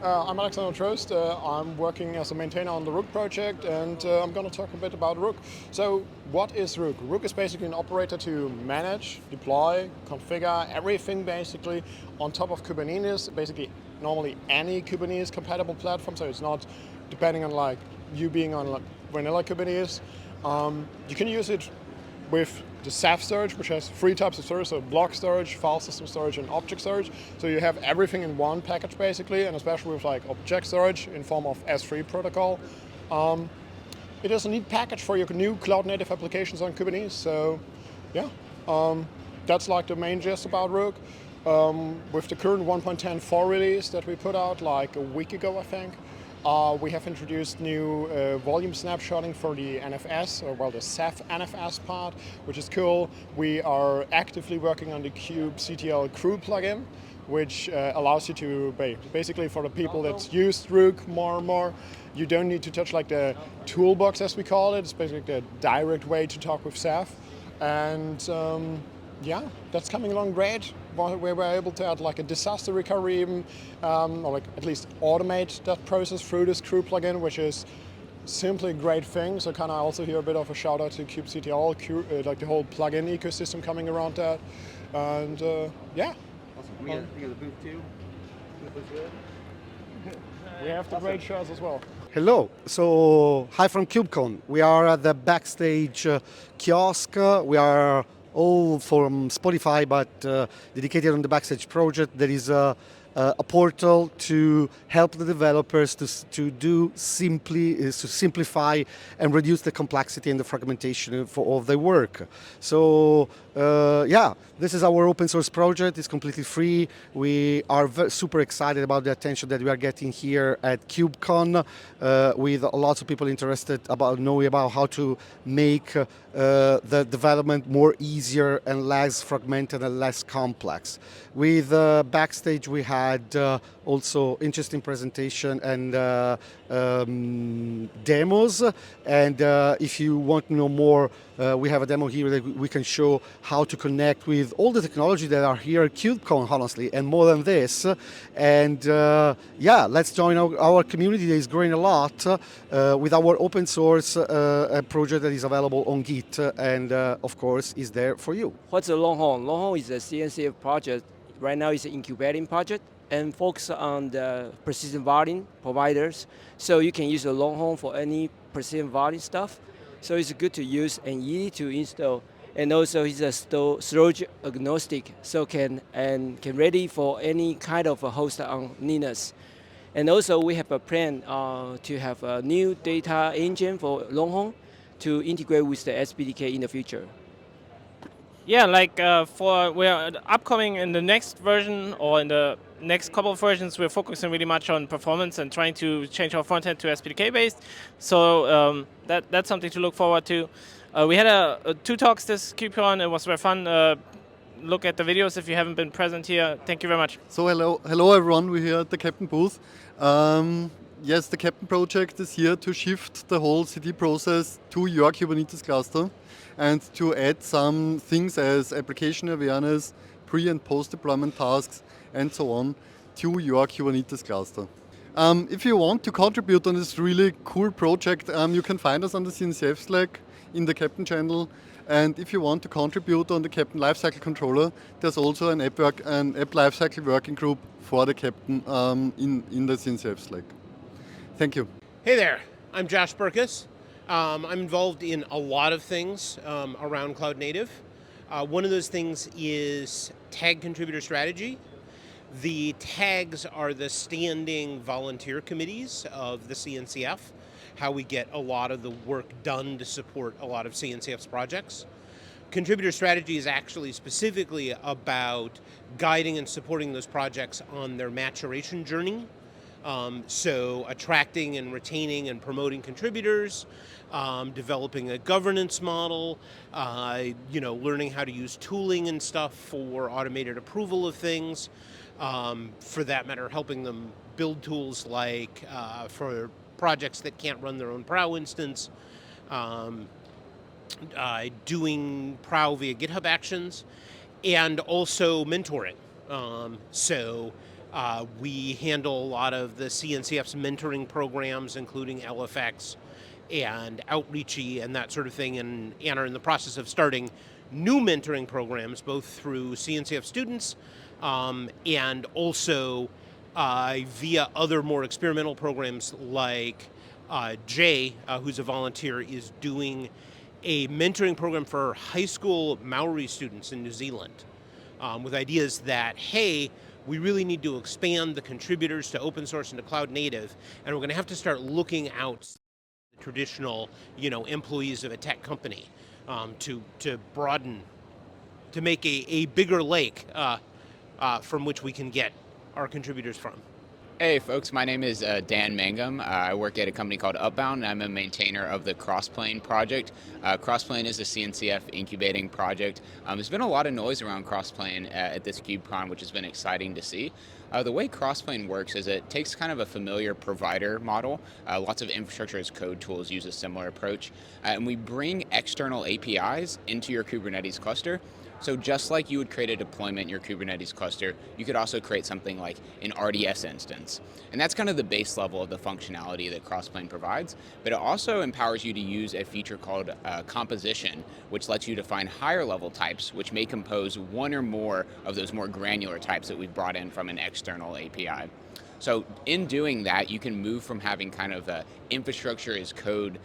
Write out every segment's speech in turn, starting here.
I'm Alexander Trost. I'm working as a maintainer on the Rook project, and I'm going to talk a bit about Rook. So, what is Rook? Rook is basically an operator to manage, deploy, configure everything basically on top of Kubernetes. Basically, normally any Kubernetes compatible platform. So it's not depending on like you being on like vanilla Kubernetes. You can use it with the Ceph storage, which has three types of storage, so block storage, file system storage, and object storage. So you have everything in one package basically, and especially with like object storage in form of S3 protocol. It is a neat package for your new cloud native applications on Kubernetes. So yeah, that's like the main gist about Rook. With the current 1.10.4 release that we put out like a week ago, I think, we have introduced new volume snapshotting for the NFS, or well, the Ceph NFS part, which is cool. We are actively working on the kubectl crew plugin, which allows you to, basically for the people that use Rook more and more, you don't need to touch like the toolbox as we call it. It's basically a direct way to talk with Ceph. And yeah, that's coming along great. We were able to add like a disaster recovery even, or like at least automate that process through this crew plugin, which is simply a great thing. So kind of also here a bit of a shout out to kubectl, like the whole plugin ecosystem coming around that. And yeah. Awesome. Can we get the booth too? We have the great shows as well. Hello, so hi from KubeCon. We are at the Backstage kiosk. We are all from Spotify, but dedicated on the Backstage project. There is a portal to help the developers to simplify and reduce the complexity and the fragmentation of their work. So yeah, this is our open source project. It's completely free. We are super excited about the attention that we are getting here at KubeCon, with lots of people interested about knowing about how to make the development more easier and less fragmented and less complex. With Backstage, we had also interesting presentation and demos. And if you want to know more, we have a demo here that we can show how to connect with all the technology that are here at KubeCon, honestly, and more than this. And yeah, let's join our community that is growing a lot with our open source project that is available on Git and of course is there for you. What's a Longhorn? Longhorn is a CNCF project. Right now it's an incubating project and focus on the precision volume providers. So you can use a Longhorn for any precision volume stuff. So it's good to use and easy to install. And also it's a storage agnostic, so can ready for any kind of a host on Linux. And also we have a plan to have a new data engine for Longhorn to integrate with the SPDK in the future. Yeah, like we're upcoming in the next version or in the next couple of versions, we're focusing really much on performance and trying to change our front end to SPDK based. So that's something to look forward to. We had two talks this KubeCon. It was very fun. Look at the videos if you haven't been present here. Thank you very much. So hello everyone. We're here at the Keptn booth. Yes, the Keptn project is here to shift the whole CD process to your Kubernetes cluster and to add some things as application awareness, pre- and post-deployment tasks, and so on to your Kubernetes cluster. If you want to contribute on this really cool project, you can find us on the CNCF Slack in the Keptn channel. And if you want to contribute on the Keptn Lifecycle Controller, there's also an app lifecycle working group for the Keptn in the CNCF Slack. Thank you. Hey there, I'm Josh Berkus. I'm involved in a lot of things around Cloud Native. One of those things is tag contributor strategy. The tags are the standing volunteer committees of the CNCF, how we get a lot of the work done to support a lot of CNCF's projects. Contributor strategy is actually specifically about guiding and supporting those projects on their maturation journey. So attracting and retaining and promoting contributors, developing a governance model, learning how to use tooling and stuff for automated approval of things. For that matter, helping them build tools like for projects that can't run their own PROW instance, doing PROW via GitHub Actions, and also mentoring. So We handle a lot of the CNCF's mentoring programs, including LFX and Outreachy and that sort of thing, and are in the process of starting new mentoring programs, both through CNCF students and also via other more experimental programs like Jay, who's a volunteer, is doing a mentoring program for high school Maori students in New Zealand with ideas that, hey, we really need to expand the contributors to open source and to cloud native, and we're going to have to start looking out the traditional, employees of a tech company to broaden, to make a bigger lake from which we can get our contributors from. Hey folks, my name is Dan Mangum. I work at a company called Upbound, and I'm a maintainer of the Crossplane project. Crossplane is a CNCF incubating project. There's been a lot of noise around Crossplane at this KubeCon, which has been exciting to see. The way Crossplane works is it takes kind of a familiar provider model. Lots of infrastructure as code tools use a similar approach. And we bring external APIs into your Kubernetes cluster. So just like you would create a deployment in your Kubernetes cluster, you could also create something like an RDS instance. And that's kind of the base level of the functionality that Crossplane provides, but it also empowers you to use a feature called composition, which lets you define higher level types, which may compose one or more of those more granular types that we've brought in from an external API. So in doing that, you can move from having kind of a infrastructure as code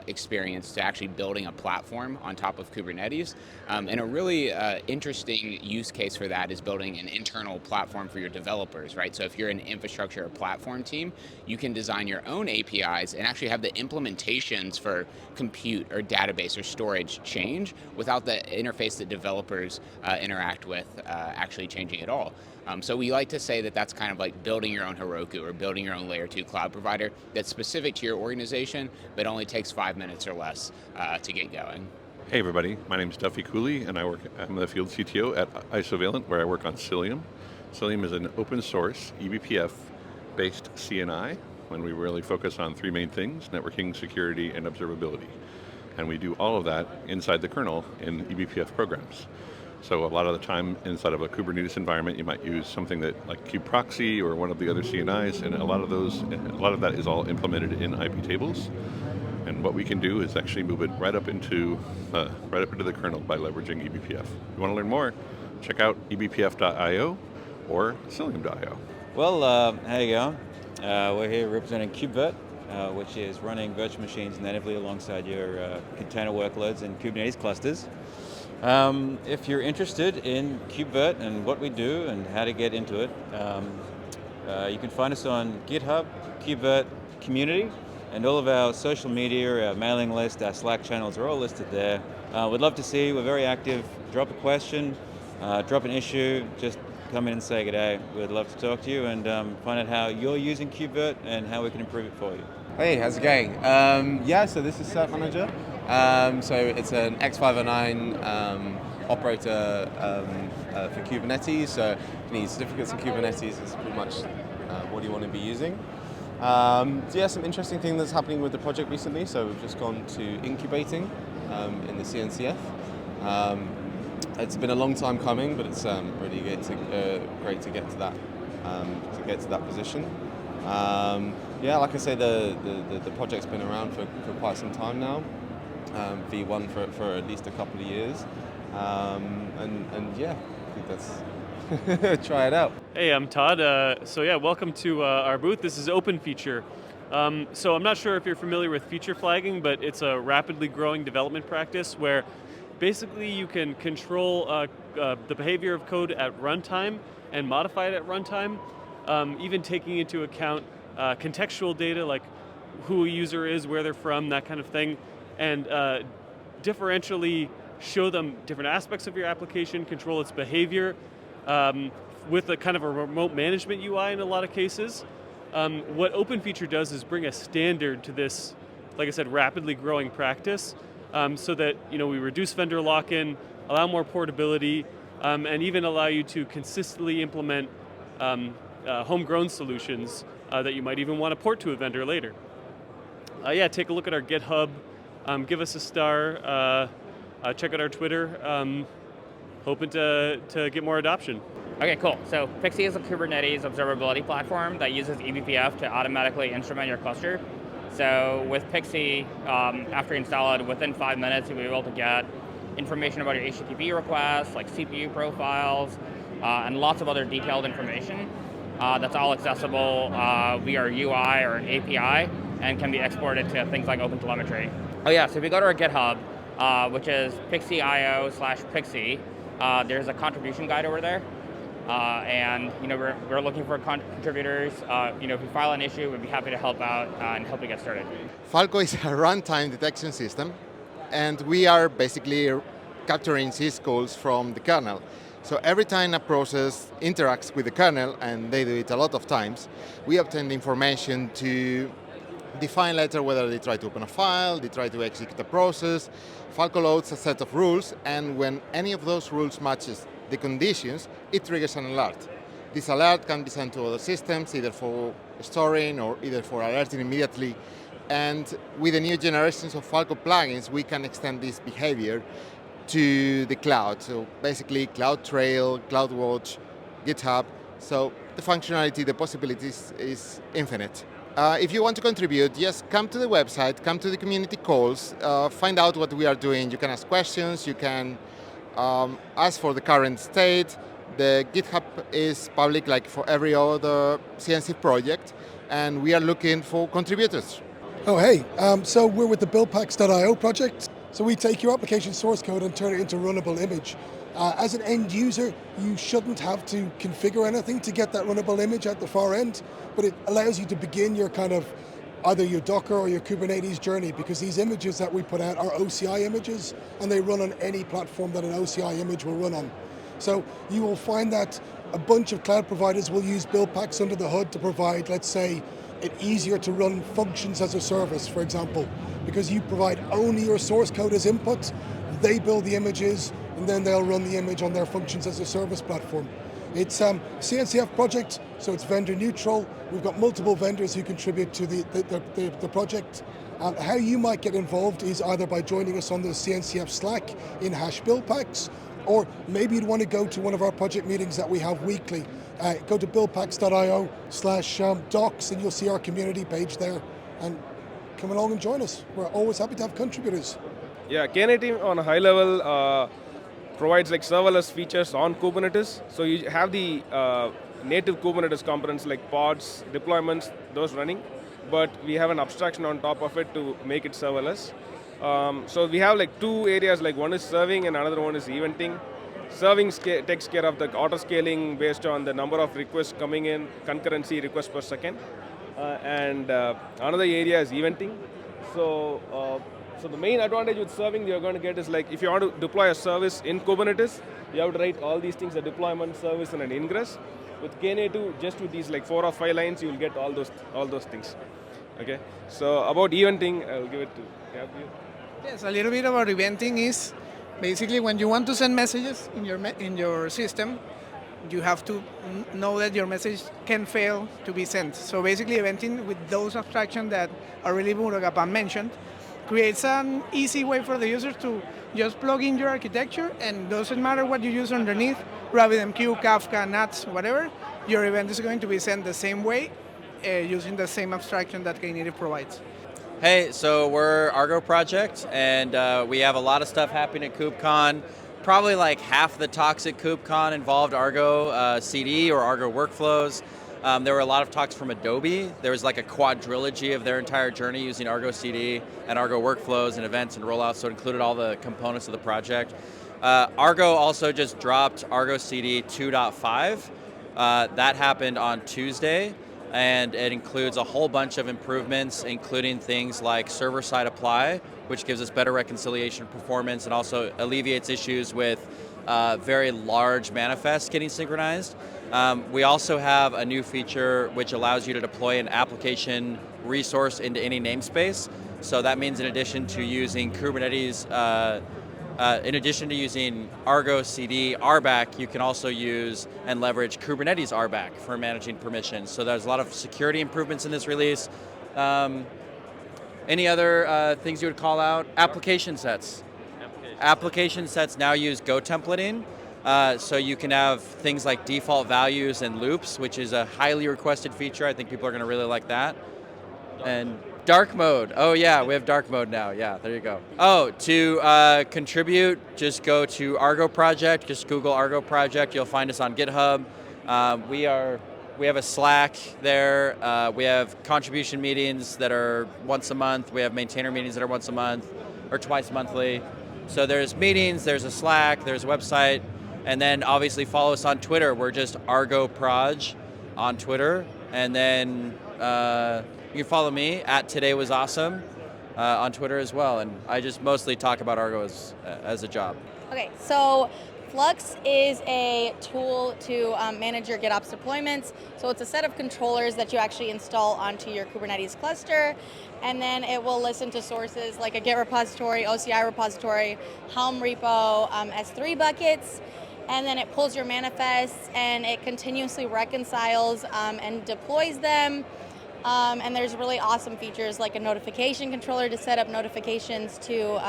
experience to actually building a platform on top of Kubernetes. And a really interesting use case for that is building an internal platform for your developers, right? So if you're an infrastructure or platform team, you can design your own APIs and actually have the implementations for compute or database or storage change without the interface that developers interact with actually changing at all. So we like to say that that's kind of like building your own Heroku or building your own layer 2 cloud provider that's specific to your organization, but only takes 5 minutes or less to get going. Hey everybody, my name is Duffie Cooley, and I'm the field CTO at Isovalent, where I work on Cilium. Cilium is an open source eBPF-based CNI, when we really focus on three main things: networking, security, and observability. And we do all of that inside the kernel in eBPF programs. So a lot of the time inside of a Kubernetes environment, you might use something that like kubeproxy or one of the other CNIs, and a lot of that is all implemented in IP tables. And what we can do is actually move it right up into the kernel by leveraging eBPF. If you want to learn more, check out ebpf.io or cilium.io. Well, how you going? We're here representing KubeVirt, which is running virtual machines natively alongside your container workloads and Kubernetes clusters. If you're interested in KubeVirt and what we do and how to get into it, you can find us on GitHub, KubeVirt community, and all of our social media, our mailing list, our Slack channels are all listed there. We'd love to see you. We're very active. Drop a question, drop an issue, just come in and say good day. We'd love to talk to you and find out how you're using KubeVirt and how we can improve it for you. Hey, how's it going? So this is Cert-Manager. So it's an X509 operator for Kubernetes. So if you need certificates in Kubernetes, it's pretty much what you want to be using. Some interesting thing that's happening with the project recently. So we've just gone to incubating in the CNCF. It's been a long time coming, but it's really great to get to that position. Like I say, the project's been around for quite some time now. V1 for at least a couple of years, I think that's try it out. Hey, I'm Todd. Welcome to our booth. This is OpenFeature. So I'm not sure if you're familiar with feature flagging, but it's a rapidly growing development practice where basically you can control the behavior of code at runtime and modify it at runtime, even taking into account contextual data like who a user is, where they're from, that kind of thing, and differentially show them different aspects of your application, control its behavior with a kind of a remote management UI in a lot of cases. What OpenFeature does is bring a standard to this, like I said, rapidly growing practice so that we reduce vendor lock-in, allow more portability, and even allow you to consistently implement homegrown solutions that you might even want to port to a vendor later. Take a look at our GitHub. Give us a star, check out our Twitter, hoping to get more adoption. Okay, cool. So Pixie is a Kubernetes observability platform that uses eBPF to automatically instrument your cluster. So with Pixie, after you install it, within 5 minutes, you'll be able to get information about your HTTP requests, like CPU profiles, and lots of other detailed information. That's all accessible via our UI or an API and can be exported to things like OpenTelemetry. Oh yeah, so if you go to our GitHub, which is pixie.io/pixie, there's a contribution guide over there. And we're looking for contributors. If you file an issue, we'd be happy to help out and help you get started. Falco is a runtime detection system, and we are basically capturing syscalls from the kernel. So every time a process interacts with the kernel, and they do it a lot of times, we obtain the information to define later whether they try to open a file, they try to execute a process. Falco loads a set of rules, and when any of those rules matches the conditions, it triggers an alert. This alert can be sent to other systems, either for storing or either for alerting immediately. And with the new generations of Falco plugins, we can extend this behavior to the cloud. So basically CloudTrail, CloudWatch, GitHub. So the functionality, the possibilities is infinite. If you want to contribute, just come to the website, come to the community calls, find out what we are doing. You can ask questions, you can ask for the current state. The GitHub is public like for every other CNCF project, and we are looking for contributors. Oh, hey, so we're with the Buildpacks.io project. So we take your application source code and turn it into runnable image. As an end user, you shouldn't have to configure anything to get that runnable image at the far end, but it allows you to begin your kind of either your Docker or your Kubernetes journey, because these images that we put out are OCI images, and they run on any platform that an OCI image will run on. So you will find that a bunch of cloud providers will use Buildpacks under the hood to provide, let's say, it easier to run functions as a service, for example, because you provide only your source code as input, they build the images, and then they'll run the image on their functions as a service platform. It's CNCF project, so it's vendor neutral. We've got multiple vendors who contribute to the project. How you might get involved is either by joining us on the CNCF Slack in #Buildpacks, or maybe you'd want to go to one of our project meetings that we have weekly. Go to buildpacks.io/docs and you'll see our community page there. And come along and join us. We're always happy to have contributors. Yeah, KNA team on a high level provides like serverless features on Kubernetes. So you have the native Kubernetes components like pods, deployments, those running, but we have an abstraction on top of it to make it serverless. So we have like two areas, like one is serving and another one is eventing. Serving takes care of the auto scaling based on the number of requests coming in, concurrency requests per second. And another area is eventing. So the main advantage with serving you're going to get is like if you want to deploy a service in Kubernetes, you have to write all these things, a deployment, service, and an ingress. With KNA2, just with these like 4 or 5 lines, you will get all those things. Okay. So about eventing, I'll give it to Gabriel. Yes, a little bit about eventing is basically when you want to send messages in your system, you have to know that your message can fail to be sent. So basically eventing with those abstractions that Aurelie Murugapan mentioned creates an easy way for the user to just plug in your architecture, and doesn't matter what you use underneath, RabbitMQ, Kafka, NATS, whatever, your event is going to be sent the same way using the same abstraction that Knative provides. Hey, so we're Argo project, and we have a lot of stuff happening at KubeCon. Probably like half the talks at KubeCon involved Argo CD or Argo workflows. There were a lot of talks from Adobe. There was like a quadrilogy of their entire journey using Argo CD and Argo workflows and events and rollouts, so it included all the components of the project. Argo also just dropped Argo CD 2.5. That happened on Tuesday, and it includes a whole bunch of improvements, including things like server-side apply, which gives us better reconciliation performance and also alleviates issues with very large manifests getting synchronized. We also have a new feature which allows you to deploy an application resource into any namespace. So that means in addition to using Kubernetes, in addition to using Argo CD RBAC, you can also use and leverage Kubernetes RBAC for managing permissions. So there's a lot of security improvements in this release. Any other things you would call out? Application sets. Application sets now use Go templating. So you can have things like default values and loops, which is a highly requested feature. I think people are going to really like that. And dark mode. Oh yeah, we have dark mode now. Yeah, there you go. Oh, to contribute, just go to Argo Project. Just Google Argo Project. You'll find us on GitHub. We have a Slack there. We have contribution meetings that are once a month. We have maintainer meetings that are once a month or twice monthly. So there's meetings, there's a Slack, there's a website, and then obviously follow us on Twitter. We're just Argo Proj on Twitter, and then you can follow me at Today Was Awesome on Twitter as well. And I just mostly talk about Argo as a job. Okay, so Flux is a tool to manage your GitOps deployments. So it's a set of controllers that you actually install onto your Kubernetes cluster, and then it will listen to sources like a Git repository, OCI repository, Helm repo, S3 buckets, and then it pulls your manifests and it continuously reconciles and deploys them. And there's really awesome features like a notification controller to set up notifications to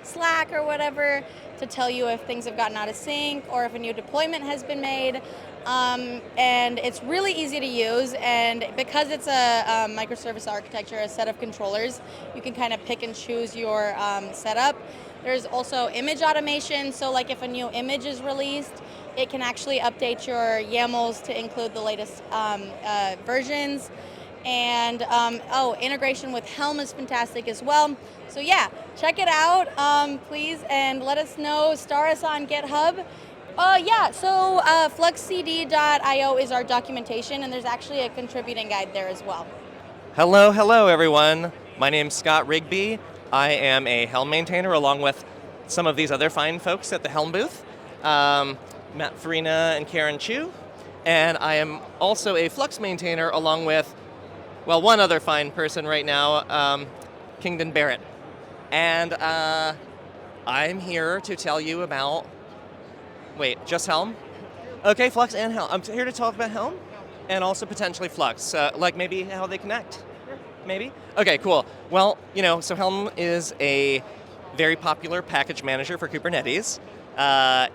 Slack or whatever to tell you if things have gotten out of sync or if a new deployment has been made. And it's really easy to use, and because it's a microservice architecture, a set of controllers, you can kind of pick and choose your setup. There's also image automation, so like if a new image is released, it can actually update your YAMLs to include the latest versions. And integration with Helm is fantastic as well. So yeah, check it out, please, and let us know. Star us on GitHub. So fluxcd.io is our documentation, and there's actually a contributing guide there as well. Hello everyone. My name's Scott Rigby. I am a Helm maintainer along with some of these other fine folks at the Helm booth, Matt Farina and Karen Chu. And I am also a Flux maintainer along with, well, one other fine person right now, Kingdon Baert. And I'm here to tell you about, just Helm? Okay, Flux and Helm. I'm here to talk about Helm and also potentially Flux, like maybe how they connect. Maybe? Okay, cool. Well, so Helm is a very popular package manager for Kubernetes.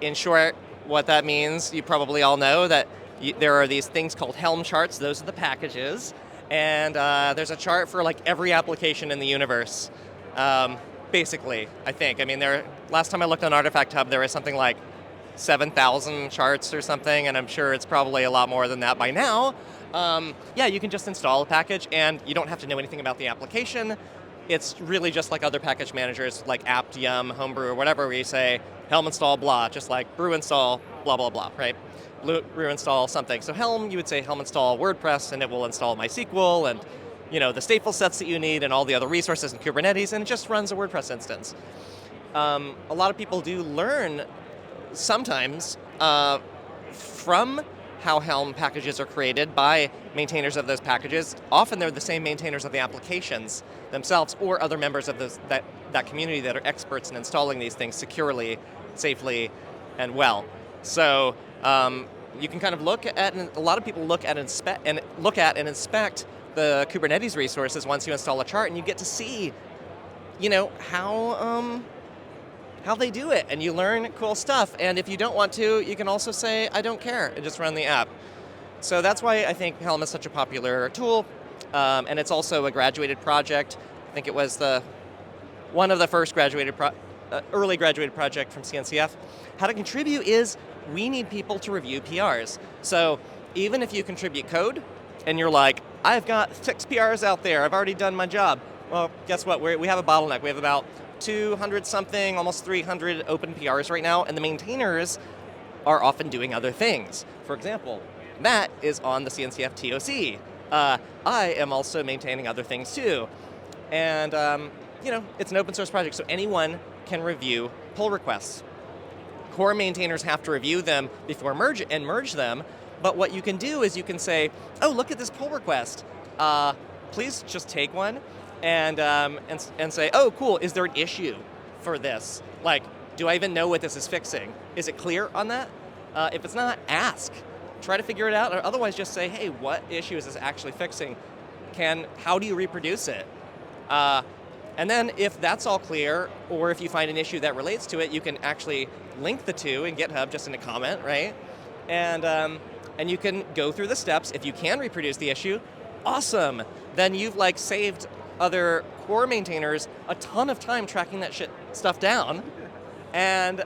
In short, what that means, you probably all know that there are these things called Helm charts. Those are the packages. And there's a chart for like every application in the universe, basically, I think. I mean, last time I looked on Artifact Hub, there was something like 7,000 charts or something, and I'm sure it's probably a lot more than that by now. You can just install a package, and you don't have to know anything about the application. It's really just like other package managers, like apt, yum, homebrew, or whatever, where you say Helm install blah, just like brew install blah, blah, blah, right? Brew install something. So Helm, you would say Helm install WordPress, and it will install MySQL and the stateful sets that you need and all the other resources in Kubernetes, and it just runs a WordPress instance. A lot of people do learn sometimes from how Helm packages are created by maintainers of those packages. Often they're the same maintainers of the applications themselves or other members of that community that are experts in installing these things securely, safely, and well. So you can kind of look at, and a lot of people look at and inspect the Kubernetes resources once you install a chart, and you get to see, how they do it, and you learn cool stuff. And if you don't want to, you can also say, I don't care, and just run the app. So that's why I think Helm is such a popular tool, and it's also a graduated project. I think it was one of the first early graduated project from CNCF. How to contribute is, we need people to review PRs. So even if you contribute code, and you're like, I've got 6 PRs out there, I've already done my job. Well, guess what, we have a bottleneck. We have about 200 something, almost 300 open PRs right now, and the maintainers are often doing other things. For example, Matt is on the CNCF TOC. I am also maintaining other things too. And, it's an open source project, so anyone can review pull requests. Core maintainers have to review them before merge them, but what you can do is you can say, oh, look at this pull request. Please just take one. And say, oh, cool, is there an issue for this? Like, do I even know what this is fixing? Is it clear on that? If it's not, ask. Try to figure it out, or otherwise just say, hey, what issue is this actually fixing? How do you reproduce it? And then if that's all clear, or if you find an issue that relates to it, you can actually link the two in GitHub just in a comment, right? And you can go through the steps. If you can reproduce the issue, awesome. Then you've like saved other core maintainers a ton of time tracking that stuff down, and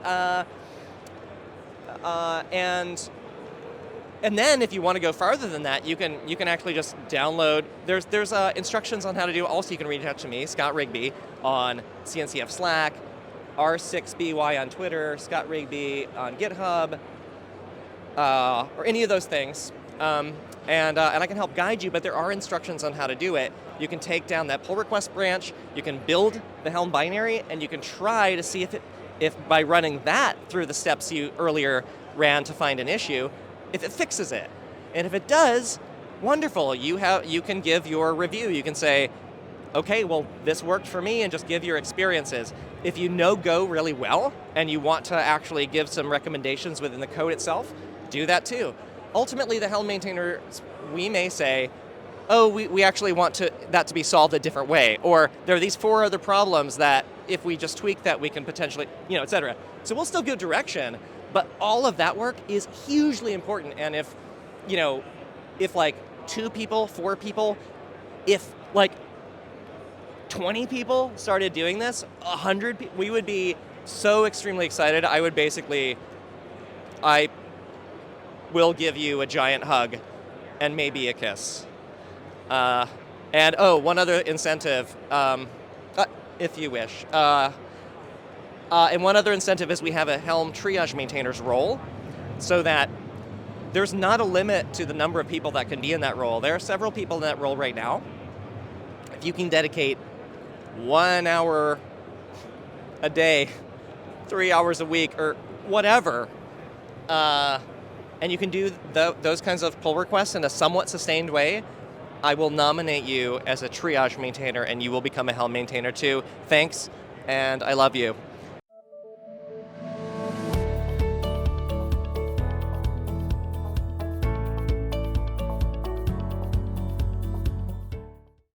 then if you want to go farther than that, you can actually just download. There's instructions on how to do it. Also, you can reach out to me, Scott Rigby, on CNCF Slack, R6BY on Twitter, Scott Rigby on GitHub, or any of those things. And I can help guide you, but there are instructions on how to do it. You can take down that pull request branch, you can build the Helm binary, and you can try to see if by running that through the steps you earlier ran to find an issue, if it fixes it. And if it does, wonderful, you can give your review. You can say, okay, well, this worked for me, and just give your experiences. If you know Go really well, and you want to actually give some recommendations within the code itself, do that too. Ultimately, the Helm maintainers, we may say, oh, we actually want that to be solved a different way, or there are these 4 other problems that if we just tweak that, we can potentially, et cetera. So we'll still give direction, but all of that work is hugely important. And if like 2 people, 4 people, if like 20 people started doing this, 100 people, we would be so extremely excited. I will give you a giant hug and maybe a kiss. And one other incentive, if you wish. And one other incentive is we have a Helm triage maintainer's role, so that there's not a limit to the number of people that can be in that role. There are several people in that role right now. If you can dedicate 1 hour a day, 3 hours a week, or whatever, and you can do those kinds of pull requests in a somewhat sustained way, I will nominate you as a triage maintainer, and you will become a Helm maintainer too. Thanks, and I love you.